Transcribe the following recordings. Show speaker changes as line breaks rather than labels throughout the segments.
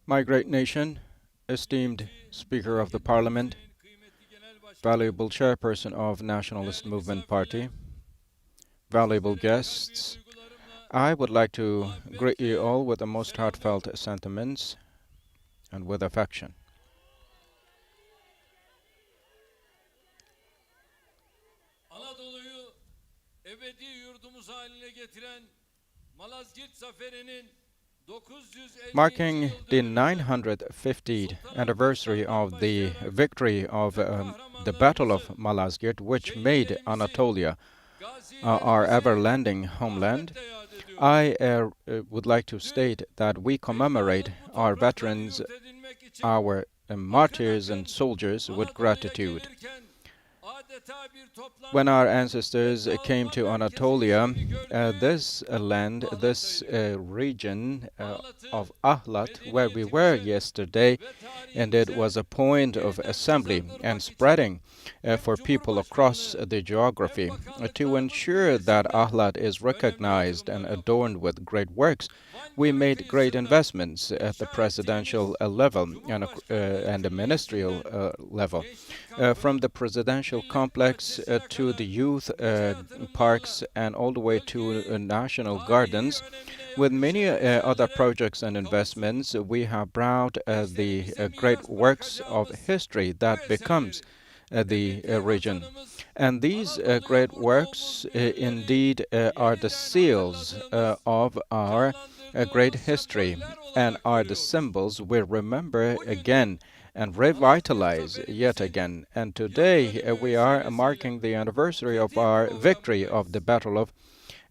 My great nation, esteemed Speaker of the Parliament, valuable Chairperson of Nationalist Movement Party, valuable guests, I would like to greet you all with the most heartfelt sentiments and with affection.
Anadolu'yu ebedi yurdumuz haline getiren Malazgirt Zaferi'nin
Marking the 950th anniversary of the victory of the Battle of Malazgirt, which made Anatolia our ever-landing homeland, I would like to state that we commemorate our veterans, our martyrs and soldiers with gratitude. When our ancestors came to Anatolia, this land, this region of Ahlat, where we were yesterday, and it was a point of assembly and spreading for people across the geography. To ensure that Ahlat is recognized and adorned with great works, we made great investments at the presidential level and the ministerial level. From the presidential complex to the youth parks and all the way to national gardens. With many other projects and investments, we have brought the great works of history that becomes the region. And these great works indeed are the seals of our great history and are the symbols we remember again and revitalize yet again. And today we are marking the anniversary of our victory of the Battle of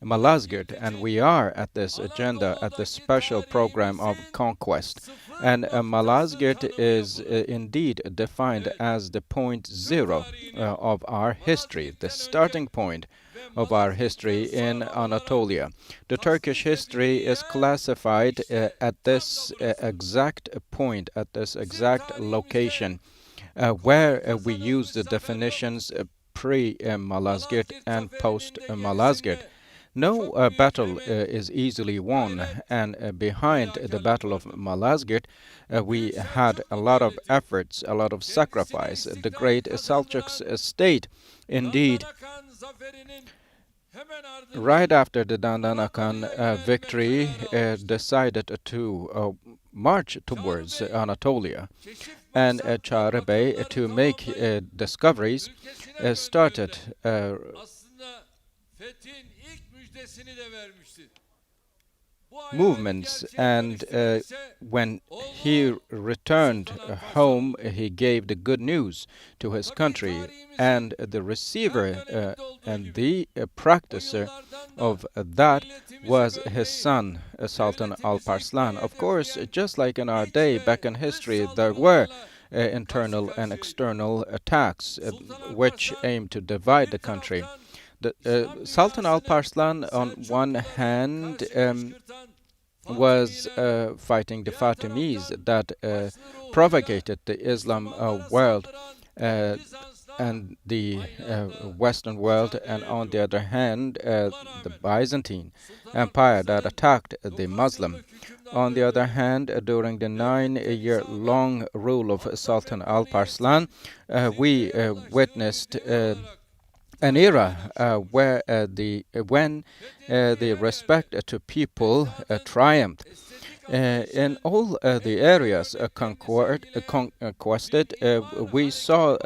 Malazgirt, and we are at this agenda, at this special program of conquest. And Malazgirt is indeed defined as the point zero of our history, the starting point of our history in Anatolia. The Turkish history is classified at this exact point, at this exact location, where we use the definitions pre-Malazgirt and post-Malazgirt. No battle is easily won, and behind the Battle of Malazgirt, we had a lot of efforts, a lot of sacrifice. The great Seljuk state, indeed, right after the Dandanakan victory, decided to march towards Anatolia. And Çağrı Bey, to make discoveries, started movements, and when he returned home, he gave the good news to his country, and the receiver and the practicer of that was his son, Sultan Alparslan. Of course, just like in our day, back in history, there were internal and external attacks which aimed to divide the country. Sultan Alparslan, on one hand, was fighting the Fatimids that propagated the Islam world and the Western world, and on the other hand, the Byzantine Empire that attacked the Muslim. On the other hand, during the 9-year-long rule of Sultan Alparslan, we witnessed an era where when the respect to people triumphed. In all the areas conquested, we saw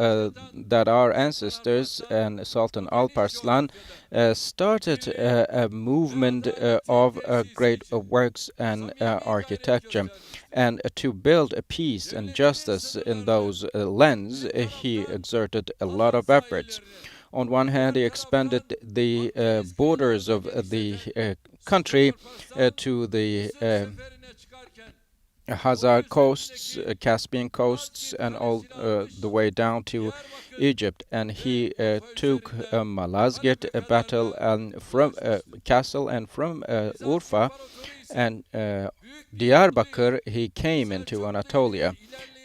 that our ancestors and Sultan Alparslan started a movement of great works and architecture. And to build peace and justice in those lands, he exerted a lot of efforts. On one hand, he expanded the borders of the country to the Hazar coasts, Caspian coasts, and all the way down to Egypt. And he took Malazgirt battle and from castle, and from Urfa and Diyarbakir he came into Anatolia.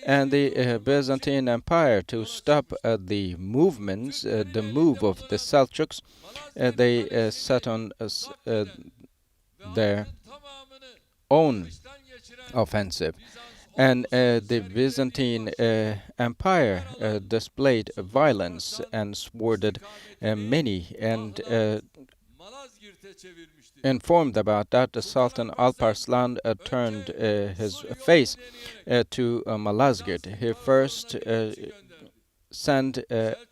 And the Byzantine Empire, to stop the movements, the move of the Seljuks, they set on their own offensive. And
19
the
sergilemeyi
Byzantine
başlattı.
Empire
Karaların
displayed
Sultan
violence
Mehmethan
and sworded
istikametini
many, and
Malazgirt'e çevirmişti.
informed about that, the
Sultan
Sultan
Alparslan
Alparslan turned
önce
his
Mısır
face
yolunu deneyerek
to
Bizans
Malazgirt. He
İmparatorluğu'na
first
bir elçi gönderdi.
sent a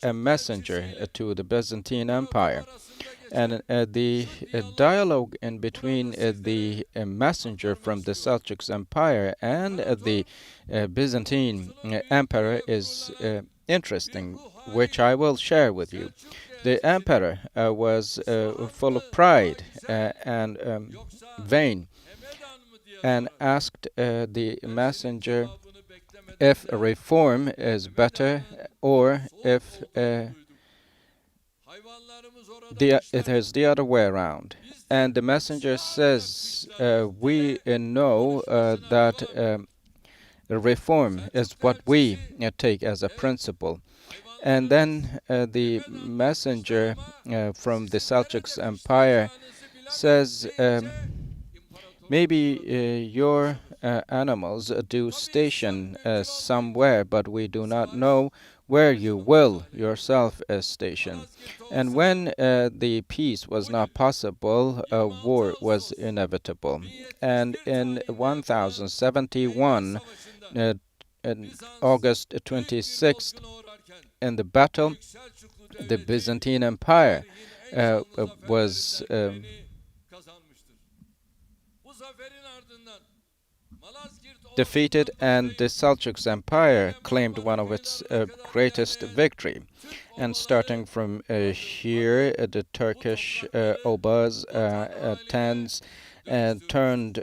Selçuklu
messenger
elçisiyle
to the Byzantine
İmparator
Empire.
arasında
And
geçen
the
şu diyalog
dialogue in between
burada sizlere
the messenger
aktarmak
from the
istiyorum.
Seljuks Empire and
İmparator
the Byzantine
ulusunun
Emperor
büyüklüğünü
is
vurgulanan bir
interesting,
ruh
which I
haliyle
will share with you.
Selçuklu
The
elçisini
emperor was
İsfahan
full of
mı daha
pride
güzel
and
yoksa
vain,
Hemedan mı diye
and
sorarak
asked the
elçinin
messenger
cevabını beklemeden
if
de
reform is better
Hemedan'ın
or
soğuk
if
olduğunu duyduk. Hayvanlarımız orada
it
kışladı.
is the other way around.
Biz
And
de
the messenger
sağırla
says,
kışlarız
we
diye
know
konuşmasına
that
devam etti.
reform is
Selçuklu
what we
elçisi
take as a
evet
principle. And
hayvanlarımız
then the
Hemedan'da kışlar
messenger
ama
from the
sizin
Seljuks
nerede
Empire
kışlayacağınızı bilemem
says,
deyince
maybe
imparatorluğumuza döndü
your
biliyorsunuz.
animals do
Tabii
station
sert bir cevap gelince
somewhere, but we do not
savaş
know where you will
başlamamızı önerdi.
yourself station.
Malazgirt'te
And
olsa
when the peace was not
bugün
possible,
26
war was
Ağustos
inevitable. And
1071
in
tarihinde yapılan Meydan
1071,
Savaşı'nda
in
Bizans
August
büyük bir
26th,
bozguna uğrarken
in the battle,
Büyük Selçuklu
the
Devleti
Byzantine Empire
tarihin en şanlı
was
zaferlerinden birini kazanmıştır. Bu zaferin ardından Malazgirt
defeated,
ordusundan
and the
başlayıp
Seljuks Empire
Ege'den
claimed
Marmara
one of its
kıyılarına kadar
greatest
ilerleyen
victory.
Türk
And
obaları
starting from here,
hazırlıkları
the
bu
Turkish
toprakları
obas,
vatan haline
tens, and
dönüştürmüştür.
turned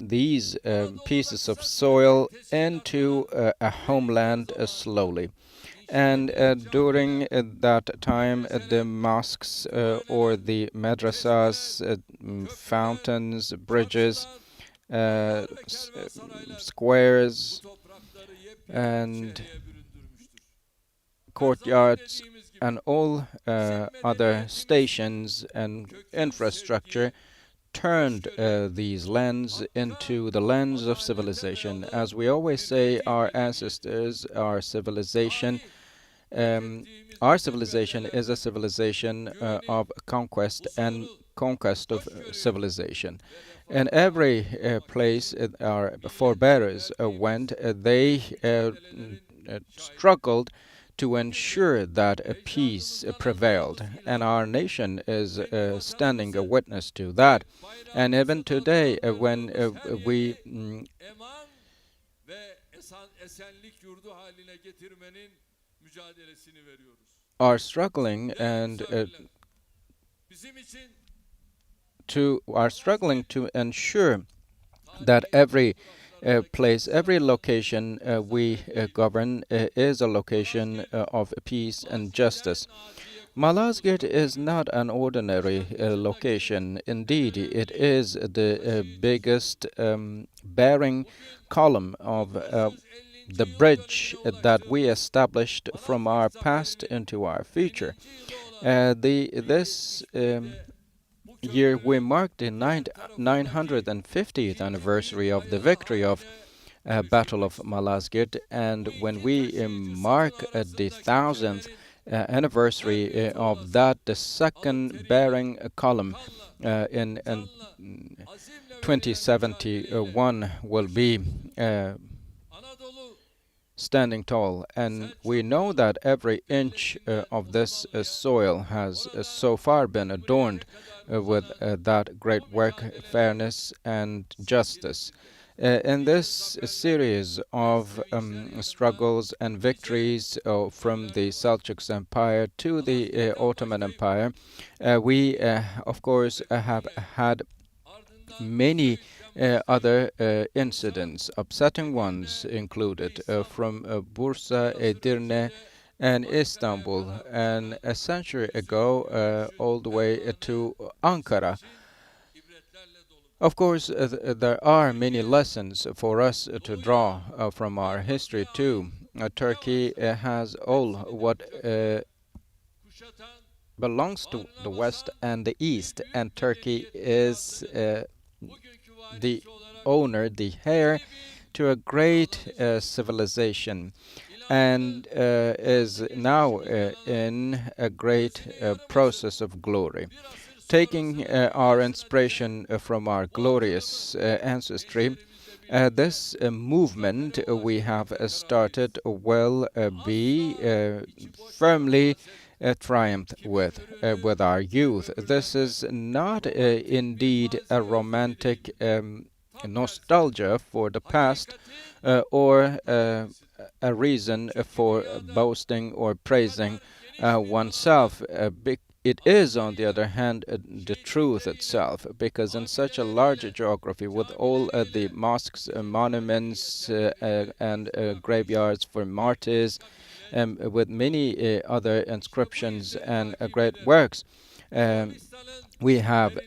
these
Anadolu'da
pieces of
kısa sürede
soil
tescillat
into
alan
a
büyük bir
homeland
mezbahalar
slowly.
inşa
And
edilen
during
camiler,
that time, the
medreseler,
mosques or
kütüphaneler,
the
çeşmeler,
madrasas,
köprüler,
fountains, bridges,
çarşılar, barlar ve kervansaraylar bu
squares,
toprakları yepyeni bir
and
çehreye büründürmüştür. Her zaman
courtyards,
dediğimiz gibi
and all
bizim
other
medeniyetimizin
stations and
kökü
infrastructure
sevgi,
turned
hoşgörü,
these lands
hakka,
into the lands of
adalete
civilization.
dayalı
As we always
bir
say, our
medeniyettir.
ancestors, our civilization,
Tarih
um,
fethettiğimiz
our
bu
civilization is a
tepelerde
civilization
güveni,
of conquest and
huzuru,
conquest of
hoşgörüyü
civilization.
ve
And
refahı
every
korumak
place
için
our
milletle
forebearers
verdiğimiz
went, they
mücadelelerin şahidiyiz.
struggled to
Şimdi
ensure that a peace
ecdadımızdan
prevailed.
aldığımız
And
miras
our nation is
kendi
standing a
vatanımızı
witness to
ve
that. And even
bayrağımızı
today, when
dalgalandırdığımız her
we
yeri eman ve esenlik yurdu haline getirmenin mücadelesini veriyoruz.
are struggling
Değerli
and
misafirler, bizim için
are struggling to ensure that
tarihi
every
topraklardaki
place, every
savaş,
location we
zafer değil,
govern is a location
Malazgirt,
of peace and
askerden
justice.
naziye kurtulmuş
Malazgirt is
bölgenin
not an ordinary
başlangıcındaki
location.
en
Indeed, it
önemli
is the
taşıyıcısı.
biggest bearing
Bugün
column of
1950.
the
yıllara
bridge
bile
that we
ulaşıyoruz.
established from our
Malazgirt
past
zaferinin
into our future.
1000. yılı olan
This
1071'de bu
year we
köprünün
marked the
diğer tarafındaki
950th
ikinci büyük
anniversary of the
ayağı
victory of
haline
Battle
dönüştürmek
of
istiyoruz.
Malazgirt,
Bu
and when
iki
we
taşıyıcı
mark
sıfır
the
arasındaki
1000th
çemberin her
anniversary
bir
of
tuğlası
that, the
alın
second
teriyle,
bearing column
kanla,
in
canla, azimle verilen mücadeleyle
2071 will be
Anadolu
standing tall. And we know
Selçuklu
that every inch
Devleti'nden
of this
uzamamayan,
soil has
orada
so far been
Cumhuriyete
adorned
kadar
with
uzanan
that great
o
work,
mücadelelerin
fairness, and justice.
simgesizdir.
In
Nice
this
zaferler
series
ve
of
sevinçler yanında
struggles and
nice
victories from the
kederler var.
Seljuks Empire to the
Malazgirt'ten
Ottoman
başlayıp
Empire, we, of course, have
Fethiye,
had
ardından
many
Siirt'ten başlayıp
other
Bursa,
incidents, upsetting ones
Edirne
included,
ve İstanbul.
from Bursa,
Kısa süre
Edirne,
içinde
and
Ankara'ya
Istanbul,
kadar
and
uzanan
a century
yüzyıllık
ago,
yürüyüşün
all the
her
way
anı
to
bizim
Ankara.
için ibretlerle doludur.
Of course, there are many
Türkiye,
lessons for us to
doğuya
draw from our
ve
history
batıya ait
too.
ne
Turkey
varsa
has all
hepsini de
what
kucaklayan, kuşatan,
belongs to the
bağrına
West
basan
and the
bir
East,
büyük
and Turkey
medeniyet
is
mirasının
the
bugünkü valisi olarak
owner, the heir
yeni bir
to a great civilization and is now in a great process of glory. Taking our inspiration from our glorious ancestry, this movement we have started will be firmly triumphed with our youth. This is not indeed a romantic nostalgia for the past or a reason for boasting or praising oneself. It is, on the other hand, the truth itself, because in such a large geography, with all the mosques, monuments, and graveyards for martyrs, with many other inscriptions and great works, um, we have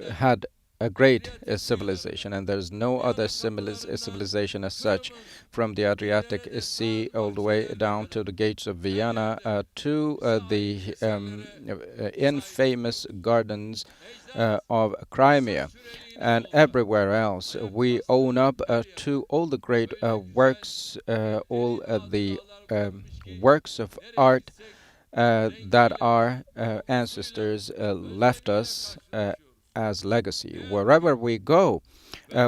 had a great civilization, and there's no other civilization as such, from the Adriatic Sea all the way down to the gates of Vienna to the infamous gardens of Crimea and everywhere else. We own up to all the great works, all the works of art that our ancestors left us as legacy. Wherever we go,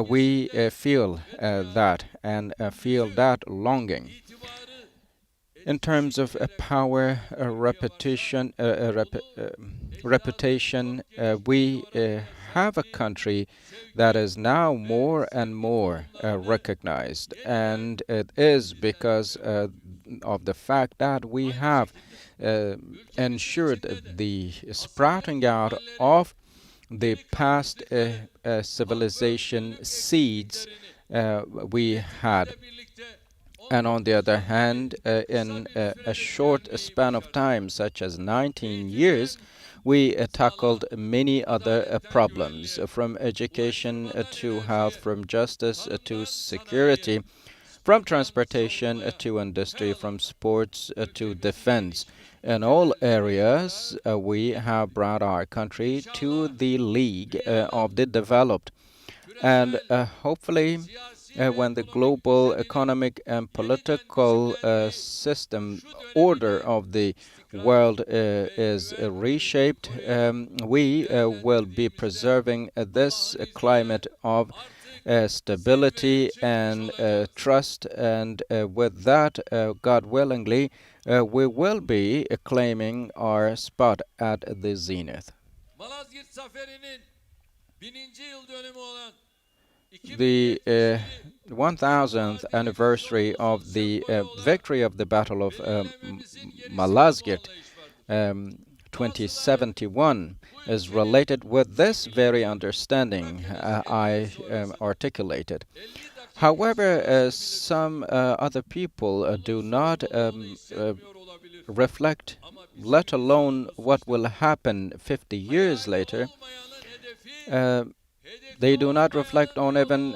we feel that and feel that longing. In terms of power, reputation, we have a country that is now more and more recognized, and it is because of the fact that we have ensured the sprouting out of the past civilization seeds we had. And on the other hand, in a short span of time, such as 19 years, we tackled many other problems, from education to health, from justice to security, from transportation to industry, from sports to defense. In all areas, we have brought our country to the league of the developed. And hopefully, when the global economic and political system order of the world is reshaped, we will be preserving this climate of stability and trust, and with that, God willingly, we will be claiming our spot at the zenith. The 1000th anniversary of the victory of the Battle of Malazgirt, 2071, is related with this very understanding I articulated. However, some other people do not reflect, let alone what will happen 50 years later. Uh, they do not reflect on even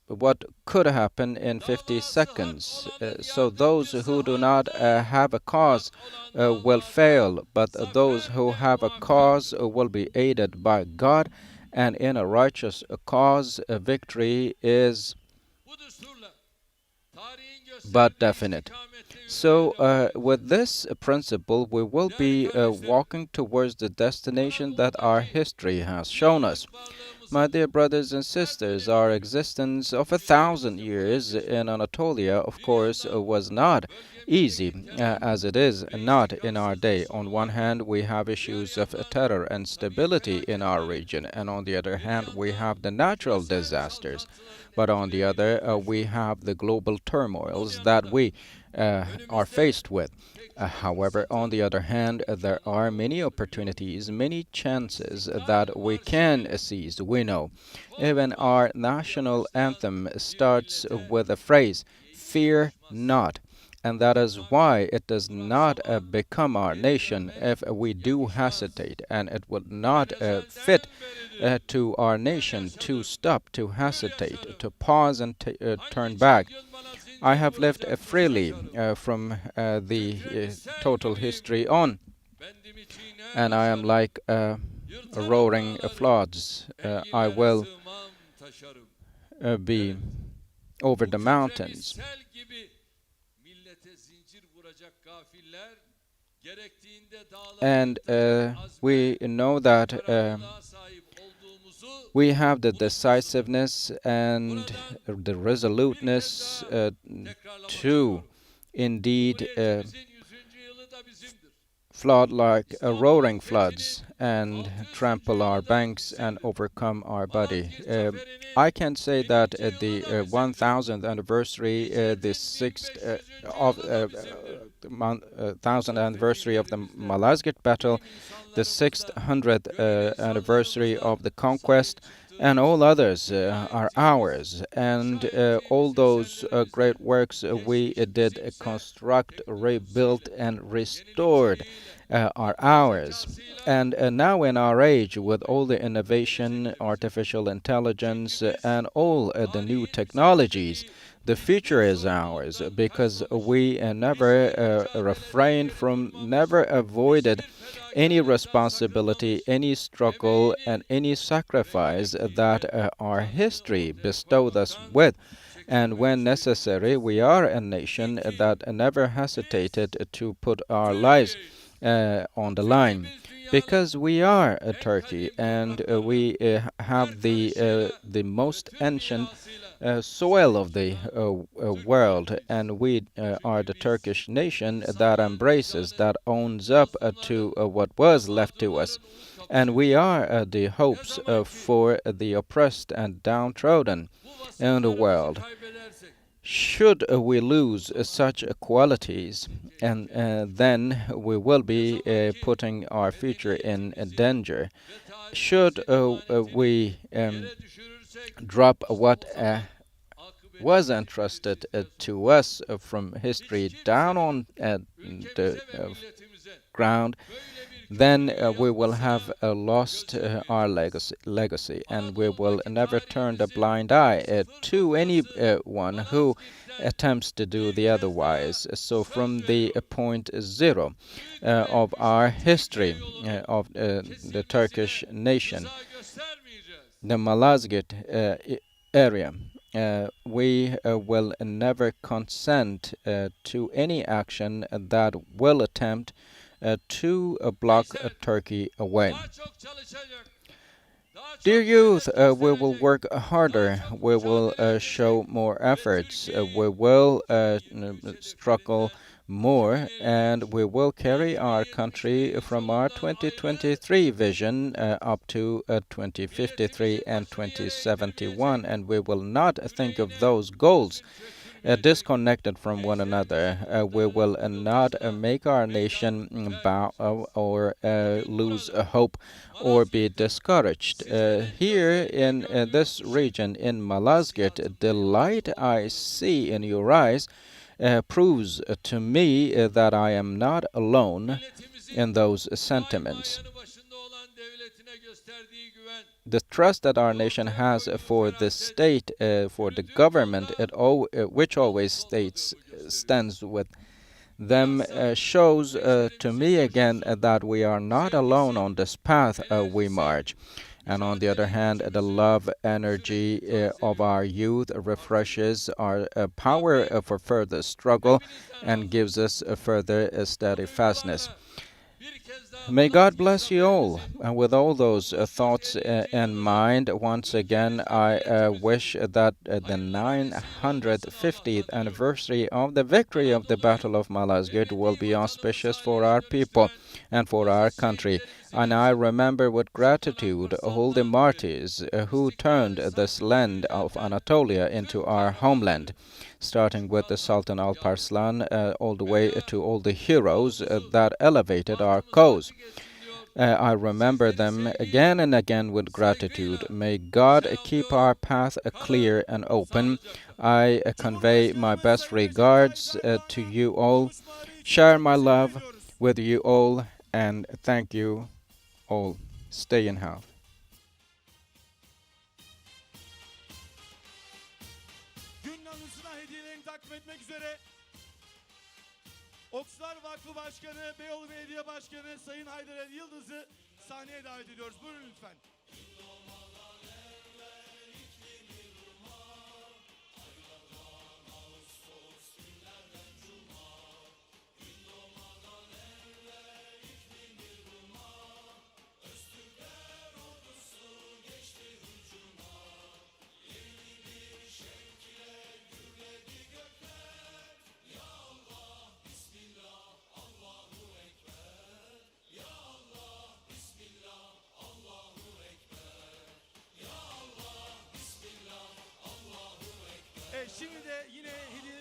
what could happen in 50 seconds. So those who do not have a cause will fail, but those who have a cause will be aided by God, and in a righteous cause, victory is but definite. So, with this principle, we will be walking towards the destination that our history has shown us. My dear brothers and sisters, our existence of 1,000 years in Anatolia, of course, was not easy, as it is not in our day. On one hand, we have issues of terror and stability in our region, and on the other hand, we have the natural disasters. But on the other, we have the global turmoils that we are faced with. However, on the other hand, there are many opportunities, many chances that we can seize. We know. Even our national anthem starts with a phrase, "Fear not." And that is why it does not become our nation if we do hesitate, and it would not fit to our nation to stop, to hesitate, to pause and turn back. I have lived freely from the total history on, and I am like a roaring floods. I will be over the
Bu kükremi
mountains.
sel gibi millete zincir vuracak gafiller gerektiğinde dağları
And
yıkacak
we
azme
know
ve
that
kararlılığa sahip olduğumuzu
we have the
unutmasınlar.
decisiveness and
Buradan
the
bir kez
resoluteness
daha tekrarlamak
to
istiyorum.
indeed
Cumhuriyetimizin 100. yılı da bizimdir.
flood like
İstanbul'un
roaring
fethinin
floods and
600.
trample our
yılı da
banks and
bizimdir.
overcome our body.
Malazgirt Zaferi'nin
I can say that
1000. yılı
the
da bizimdir.
1000th anniversary, the
Hicretin
sixth
1500.
of
yılı da bizimdir.
1000th
Bu fetih
anniversary of the
yerimizde
Malazgirt battle,
bilim
the
insanlarımıza,
600th
gönül
anniversary
insanlarımıza
of the conquest,
sahip
and
çıktığımız,
all others
inşa
are
ettiğimiz,
ours.
inşa
And all
ettiğimiz
those
eserlerimizde
great works we did
geçmişimizin
construct, rebuilt,
teknolojisiyle,
and restored
yenilikleriyle,
are
yapay
ours.
zekasıyla,
And now, in our age, with all the
gelecek
innovation,
de bizim.
artificial intelligence,
Çünkü biz
and all the new
tarihin bize
technologies,
yüklediği
the future
hiçbir
is ours
sorumluluktan
because
kaçmamış,
we never
hiçbir mücadelede
refrained
geri
from,
durmamış,
never avoided
hiçbir
any
fedakarlıktan
responsibility,
sakınmamış,
any struggle, and
emeğini
any
ve
sacrifice that
emekliyle
our
canını
history
ortaya
bestowed us
koymaktan
with. And when
çekinmemizi
necessary,
bildirmiştir.
we are a nation
İyi ki
that never
biz
hesitated to put our lives
Türkiye'yiz.
on the
Çünkü
line.
biz dünyanın
Because we are a
en
Turkey,
kadim
and
topraklarını
we
her
have
karışıyla
the
ve
most
tüm
ancient
dünyasıyla
soil
sahip
of the
çıkan Türk
world,
milletiyiz.
and we are
Çünkü
the
biz
Turkish nation that
insanlığın
embraces,
vicdanı,
that owns up to
mazlumların,
what was left to us.
mazlumların umut
And we
kapısıyız.
are the
Ne
hopes
zaman ki
for the oppressed and downtrodden
bu
in the
vasıflarımızı
world.
kaybedersek,
Should we
o
lose
zaman
such qualities, and
tehlikeye düşeriz.
then we will
Ne
be
zaman ki
putting our future in
medeniyetimizi
danger.
ve
Should
tarihimizin emanetini
we
yere düşürürsek,
drop
işte
what
o zaman akıbeti
was
biz
entrusted
biliriz hikmet
to
sultanım.
us from
Hiç
history down
kimsenin
on the
ülkemize ve milletimize
ground,
böyle bir
then
kötülüğü
we will have
yapmasına
lost
göz
our
yummayacağız.
legacy, and we will
Anadolu'daki
never turn the
tarihimizin
blind eye
sıfır
to
noktası
anyone who
Malazgirt'ten
attempts to do
bir
the
kez daha
otherwise. So,
söz
from the
veriyorum.
point zero
Büyük ve
of our
güçlü Türkiye
history
yolunun
of the Turkish
kesilmesine
nation,
rıza göstermeyeceğiz.
the Malazgirt area, we will never consent to any action that will attempt to block
Gençler
Turkey away.
daha çok çalışacak, daha
Dear
çok
youth,
gayret
we will
gösterecek,
work
daha
harder,
çok
we will
mücadele edecek
show more
ve
efforts, we
Türkiye'yi
will
2023
struggle
hedeflerinden
more, and
2053
we will carry our country
2073
from our
yolundan ayrı
2023 vision up to 2053
milletimizin
and
başını yere
2071,
eğdirmeyecek,
and we will not think of
tümeğini
those goals
çöktürmeyecek,
disconnected from one
gençlerimizi
another. We will
sokaklara
not
dökülmesine
make our
meydan
nation bow
vermeyeceğiz.
or
Bugün
lose
burada
hope or be
Malazgirt'te
discouraged.
sizlerin
Here
gözlerinde
in
gördüğüm
this
ışık
region, in
siyah
Malazgirt, the
Türkiye yolunda
light I
olduğunuzu
see in
biliyorum.
your eyes proves to me that I am not alone in
Milletimizin
those
daima
sentiments.
yanı başında olan devletine gösterdiği güven,
The trust that our
bu
nation
ortaya
has
koyduğu
for the
feraset,
state, for the government,
yürüdüğüm
which
yolda
always
yalnız
states
olmadığımı gösteriyor.
stands with them,
Bilhassa
shows to
gençlerimizin
me again
coşusu,
that we are not alone
sevgisi,
on this path we
enerjisi,
march. And on the other
mücadele
hand, the
gücümüzü
love,
sürekli
energy of
tazeliyor,
our youth
artırıyor.
refreshes our power
Rabbim
for further struggle
hepinizden
and
razı
gives
olsun.
us a further
Bugün
steadfastness.
burada bir kez daha
May God
Malazgirt
bless you all.
zaferimizin
And with all those thoughts
950.
in
yılını
mind, once again,
ülkemiz ve
I
milletimizin
wish that the
hayırlara vesile olmasını Allah'tan
950th
diliyorum.
anniversary of the victory of the
Anadolu'yu
Battle of Malazgirt will
ebedi
be auspicious
vatanımız
for
haline
our people
dönüştüren
and for our
aziz
country.
şehitlerimizi
And I
yaşatın.
remember with
Sultan
gratitude all the
Alparslanlar gibi
martyrs who turned
istikbalin
this land
sancılarını
of
yürüten
Anatolia into
tüm
our homeland,
kahramanları
starting with the
şunlarla
Sultan
yad ediyorum.
Alparslan all the way
Feda
to all the heroes
ruhumuzu
that elevated our
hatırımıza
cause.
açık etsin diyor.
I remember
Sizleri
them again
sevgiyle,
and again with gratitude.
saygıyla
May God keep our
selamlıyorum.
path
Kalın
clear and open.
sağlıcakla.
I convey my
Cumhurbaşkanımız
best
Sayın Recep Tayyip
regards to
Erdoğan'a
you all,
konuşma için
share
çok
my
teşekkür
love
ediyoruz.
with you all, and thank you all. Stay in health.
Gün anısına hediyelerini takdim etmek üzere Okçular Vakfı Başkanı, Beyoğlu Belediye Başkanı Sayın Haydar Yıldız'ı sahneye davet ediyoruz. Buyurun lütfen.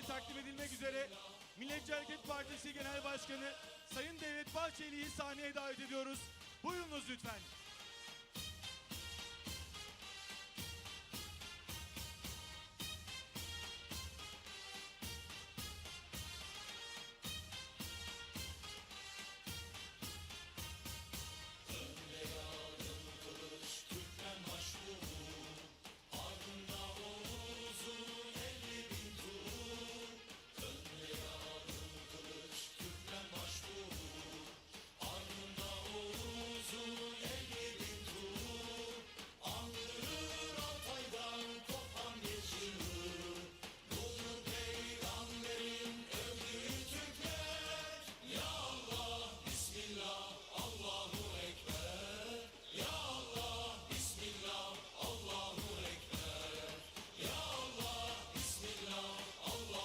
takdim edilmek üzere Milliyetçi Hareket Partisi Genel Başkanı Sayın Devlet Bahçeli'yi sahneye davet ediyoruz. Buyurunuz lütfen.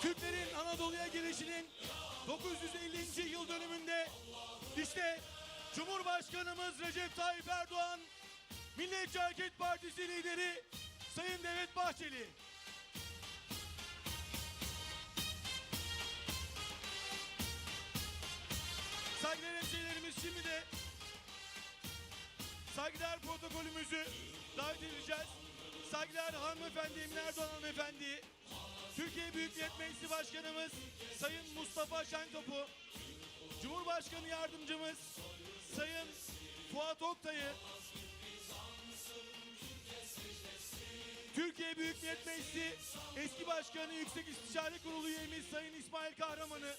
Türklerin Anadolu'ya gelişinin 950. yıl dönümünde işte Cumhurbaşkanımız Recep Tayyip Erdoğan, Milliyetçi Hareket Partisi lideri Sayın Devlet Bahçeli. Saygıdeğer hemşehrilerimiz, şimdi de saygıdeğer protokolümüzü davet edeceğiz. Saygıdeğer hanımefendi Emine Erdoğan hanımefendi, Türkiye Büyük Millet Meclisi Başkanımız Sayın Mustafa Şentop'u, Cumhurbaşkanı Yardımcımız Sayın Fuat Oktay'ı, Türkiye Büyük Millet Meclisi Eski Başkanı Yüksek İstişare Kurulu üyemiz Sayın İsmail Kahraman'ı,